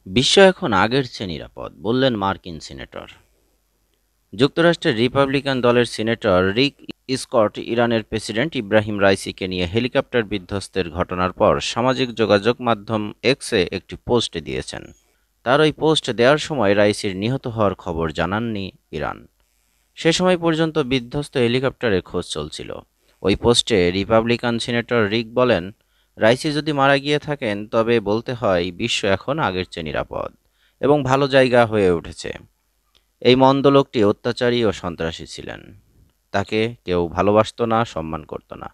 বিশ্ব এখন আগের চেয়ে নিরাপদ, বললেন মার্কিন সিনেটর। যুক্তরাষ্ট্রের রিপাবলিকান দলের সিনেটর রিক স্কট ইরানের প্রেসিডেন্ট ইব্রাহিম রাইসিকে নিয়ে হেলিকপ্টার বিধ্বস্তের ঘটনার পর সামাজিক যোগাযোগ মাধ্যম এক্সে একটি পোস্ট দিয়েছেন। তার ওই পোস্ট দেওয়ার সময় রাইসির নিহত হওয়ার খবর জানাননি ইরান। সে সময় পর্যন্ত বিধ্বস্ত হেলিকপ্টারের খোঁজ চলছিল। ওই পোস্টে রিপাবলিকান সিনেটর রিক বলেন, রাইসি যদি মারা গিয়ে থাকেন তবে বলতে হয় বিশ্ব এখন আগের চেয়ে নিরাপদ এবং ভালো জায়গা হয়ে উঠেছে। এই মন্দ লোকটি অত্যাচারী ও সন্ত্রাসী ছিলেন। তাকে কেউ ভালোবাসত না, সম্মান করত না।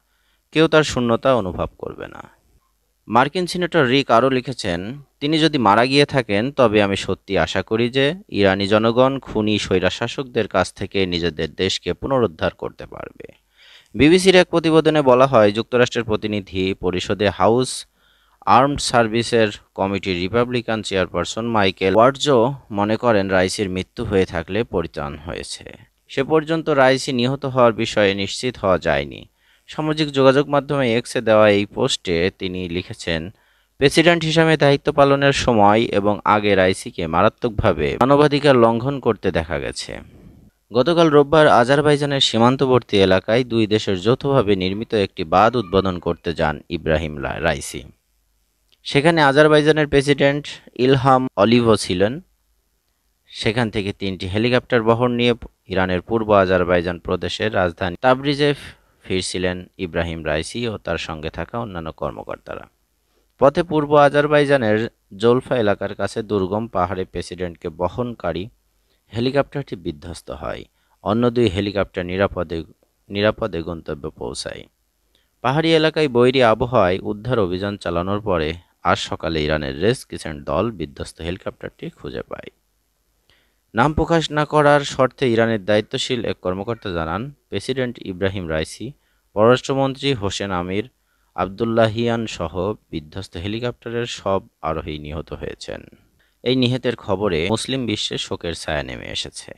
কেউ তার শূন্যতা অনুভব করবে না। মার্কিন সিনেটর রিক আরও লিখেছেন, তিনি যদি মারা গিয়ে থাকেন তবে আমি সত্যি আশা করি যে ইরানি জনগণ খুনি স্বৈরশাসকদের কাছ থেকে নিজেদের দেশকে পুনরুদ্ধার করতে পারবে। বিবিসির এক প্রতিবেদনে বলা হয়, যুক্তরাষ্ট্রের প্রতিনিধি পরিষদে হাউস আর্মড সার্ভিসের কমিটির রিপাবলিকান চেয়ারপারসন মাইকেল ওয়ার্ডজো মনে করেন রাইসির মৃত্যু হয়ে থাকলে পরিত্রাণ হয়েছে। সে পর্যন্ত রাইসি নিহত হওয়ার বিষয়ে নিশ্চিত হওয়া যায়নি। সামাজিক যোগাযোগ মাধ্যমে এক্সে দেওয়া এই পোস্টে তিনি লিখেছেন, প্রেসিডেন্ট হিসাবে দায়িত্ব পালনের সময় এবং আগে রাইসিকে মারাত্মকভাবে মানবাধিকার লঙ্ঘন করতে দেখা গেছে। গতকাল রোববার আজারবাইজানের সীমান্তবর্তী এলাকায় দুই দেশের যৌথভাবে নির্মিত একটি বাঁধ উদ্বোধন করতে যান ইব্রাহিম রাইসি। সেখানে আজারবাইজানের প্রেসিডেন্ট ইলহাম অলিভও ছিলেন। সেখান থেকে 3টি হেলিকপ্টার বহর নিয়ে ইরানের পূর্ব আজারবাইজান প্রদেশের রাজধানী তাবরিজে ফিরছিলেন ইব্রাহিম রাইসি ও তার সঙ্গে থাকা অন্যান্য কর্মকর্তারা। পথে পূর্ব আজারবাইজানের জোলফা এলাকার কাছে দুর্গম পাহাড়ে প্রেসিডেন্টকে বহনকারী হেলিকপ্টারটি বিধ্বস্ত হয়। অন্য 2 হেলিকপ্টার নিরাপদে গন্তব্যে পৌঁছায়। পাহাড়ি এলাকায় বৈরী আবহাওয়ায় উদ্ধার অভিযান চালানোর পরে আজ সকালে ইরানের রেসকিউ দল বিধ্বস্ত হেলিকপ্টারটি খুঁজে পায়। নাম প্রকাশ না করার শর্তে ইরানের দায়িত্বশীল এক কর্মকর্তা জানান, প্রেসিডেন্ট ইব্রাহিম রাইসি, পররাষ্ট্রমন্ত্রী হোসেন আমির আবদুল্লাহিয়ান সহ বিধ্বস্ত হেলিকপ্টারের সব আরোহী নিহত হয়েছেন। এই নিহতের খবরে মুসলিম বিশ্বে শোকের ছায়া নেমে এসেছে।